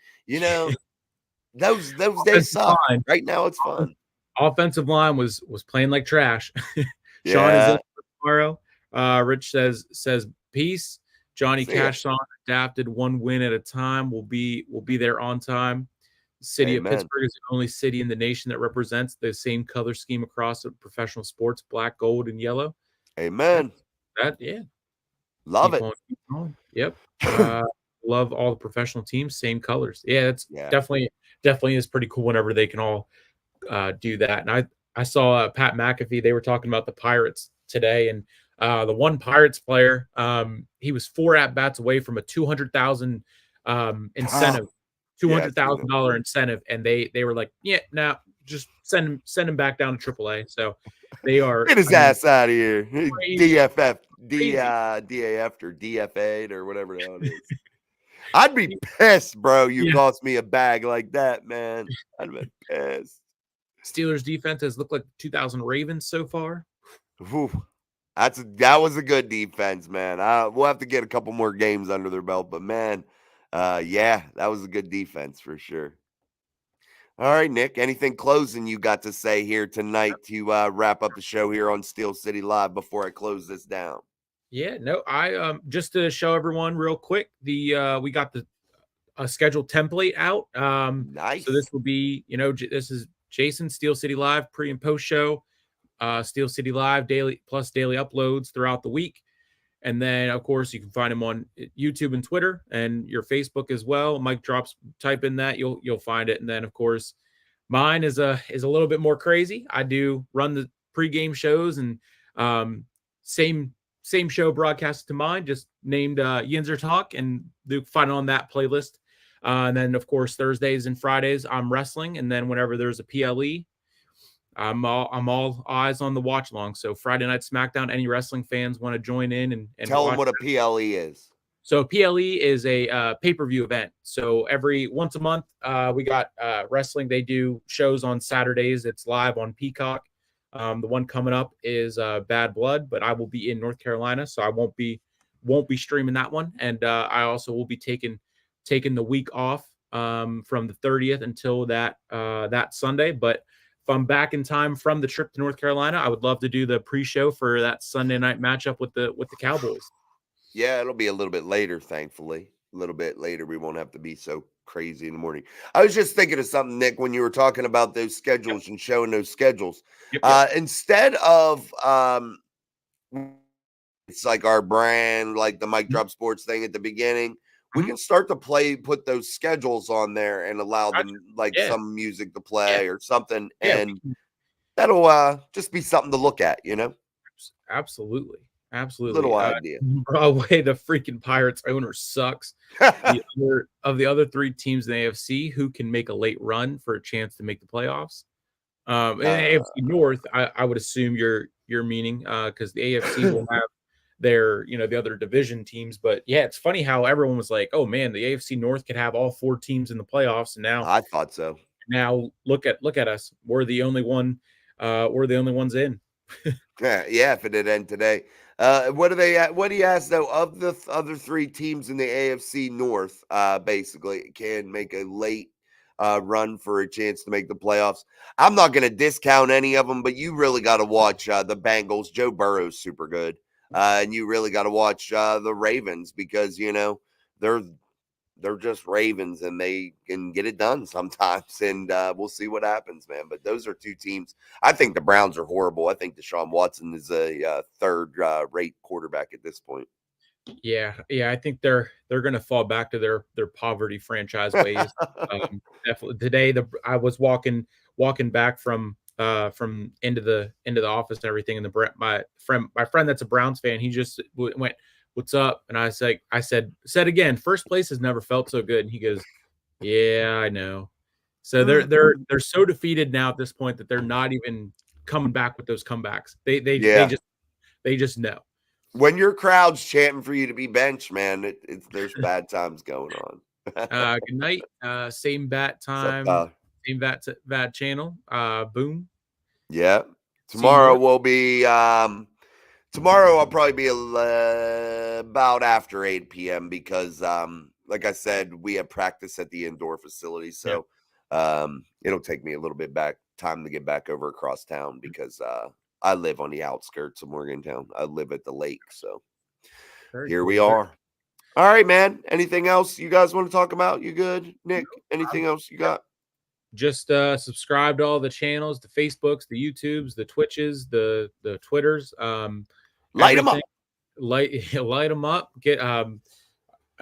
Those days suck. Right now, it's fun. Offensive line was playing like trash. Sean is Yeah. in tomorrow. Rich says peace. Johnny Cash song adapted 1 win at a time. We'll be there on time. The city of Pittsburgh is the only city in the nation that represents the same color scheme across professional sports: black, gold, and yellow. Amen. Love it. Yep. Love all the professional teams, same colors. Yeah, it's definitely is pretty cool whenever they can all do that. And I saw Pat McAfee. They were talking about the Pirates today, and the one Pirates player, he was 4 at-bats away from a $200,000 incentive, $200,000 incentive, and they were like, yeah, no, just send him back down to AAA. So they are get his ass out of here. Crazy. DFF, DAF or DFA'd or whatever the hell it is. I'd be pissed, bro. You cost me a bag like that, man. I'd be pissed. Steelers defense has looked like 2000 Ravens so far. Whew. That was a good defense, man. We'll have to get a couple more games under their belt, but man, Yeah, that was a good defense for sure. All right, Nick, anything closing you got to say here tonight to wrap up the show here on Steel City Live before I close this down? Yeah, no, I just to show everyone real quick, the we got the a scheduled template out. So this Nice. will be, this is Jason Steel City Live pre and post show, Steel City Live daily plus daily uploads throughout the week. And then, of course, you can find him on YouTube and Twitter and your Facebook as well. Mike drops, type in that, you'll find it. And then, of course, mine is a little bit more crazy. I do run the pregame shows and um, same same show broadcast to mine, just named Yinzer Talk, and you find it on that playlist. And then, of course, Thursdays and Fridays I'm wrestling, and then whenever there's a PLE, I'm all eyes on the watch along. So Friday Night SmackDown, any wrestling fans want to join in and Tell them watch. what a PLE is. So PLE is a pay-per-view event. So every once a month, we got wrestling. They do shows on Saturdays. It's live on Peacock. The one coming up is Bad Blood, but I will be in North Carolina, so I won't be streaming that one. And I also will be taking the week off from the 30th until that Sunday. But if I'm back in time from the trip to North Carolina, I would love to do the pre-show for that Sunday night matchup with the Cowboys. Yeah, it'll be a little bit later, thankfully. A little bit later. We won't have to be so crazy in the morning. I was just thinking of something, Nick, when you were talking about those Yep, schedules and showing those schedules. yep, yep. Instead of it's like our brand, like the Mike Mhm. Drop Sports thing at the beginning, we Mhm. can start to put those schedules on there and allow Gotcha. them like Yeah, some music to yeah, play or something. yeah. And that'll just be something to look at, Absolutely, absolutely. little idea. Broadway, the freaking Pirates owner sucks. Of the other three teams in the AFC, who can make a late run for a chance to make the playoffs? In the uh, AFC North, I would assume you're meaning because the AFC will have their the other division teams. But yeah, it's funny how everyone was like, "Oh man, the AFC North could have all four teams in the playoffs," and now I thought so. now look at us. We're the only one. We're the only ones in. Yeah, if it did end today. What do you ask though of the other three teams in the AFC North? Basically, can make a late run for a chance to make the playoffs. I'm not going to discount any of them, but you really got to watch the Bengals. Joe Burrow's super good, and you really got to watch the Ravens because they're they're just Ravens and they can get it done sometimes. And we'll see what happens, man. But those are two teams. I think the Browns are horrible. I think Deshaun Watson is a third rate quarterback at this point. Yeah, yeah, I think they're gonna fall back to their poverty franchise ways. Definitely today, I was walking back from into the office and everything, and my friend that's a Browns fan, he just went, "What's up?" And I said again, first place has never felt so good. And he goes, "Yeah, I know." So they're so defeated now at this point that they're not even coming back with those comebacks. Yeah. They just know. When your crowd's chanting for you to be benched, man, there's bad times going on. Good night. Same bat What's up, time, Tyler? same bat channel. Boom. Yeah. See you Tomorrow north. will be tomorrow I'll probably be about after 8 p.m. because like I said, we have practice at the indoor facility. Yeah. So it'll take me a little bit time to get back over across town because I live on the outskirts of Morgantown. I live at the lake. So Very here we cool. are. All right, man. Anything else you guys want to talk about? You good, Nick? Anything else you got? Just subscribe to all the channels, the Facebooks, the YouTubes, the Twitches, the Twitters, Light them everything. up. Light them up. Get I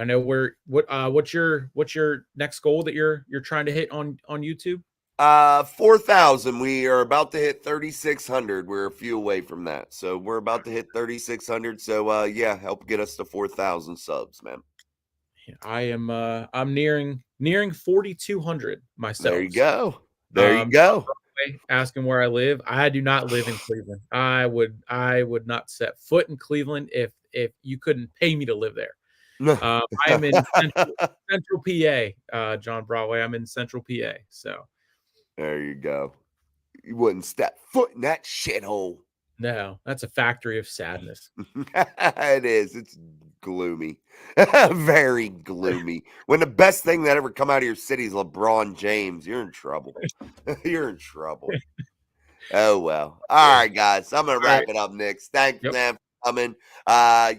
know what's your next goal that you're trying to hit on YouTube? 4,000. We are about to hit 3,600. We're a few away from that. So we're about to hit 3,600. So yeah, help get us to 4,000 subs, man. I'm nearing 4,200 There you myself. go. There you Um, go. asking where I live. I do not live in Cleveland. I would not set foot in Cleveland if you couldn't pay me to live there. I am in central PA, John Broadway. I'm in central PA. So There you go. You wouldn't step foot in that shithole. No, that's a factory of sadness. It is. It's gloomy. Very gloomy. When the best thing that ever come out of your city is LeBron James, you're in trouble. You're in trouble. Oh well. All right, guys. I'm gonna All wrap right. it up, Nick. Thanks, Yep. man, for coming.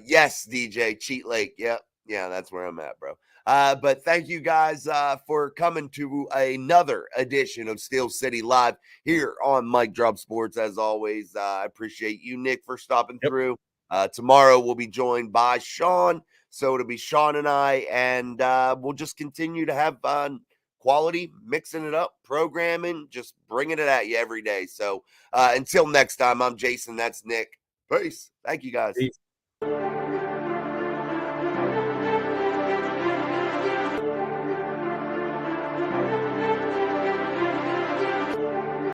Yes, DJ, Cheat Lake. Yep. Yeah, that's where I'm at, bro. But thank you guys for coming to another edition of Steel City Live here on Mike Drop Sports. As always, I appreciate you, Nick, for stopping Yep. through. Tomorrow we'll be joined by Sean. So it'll be Sean and I, and we'll just continue to have quality, mixing it up, programming, just bringing it at you every day. So until next time, I'm Jason. That's Nick. Peace. Thank you, guys. Peace.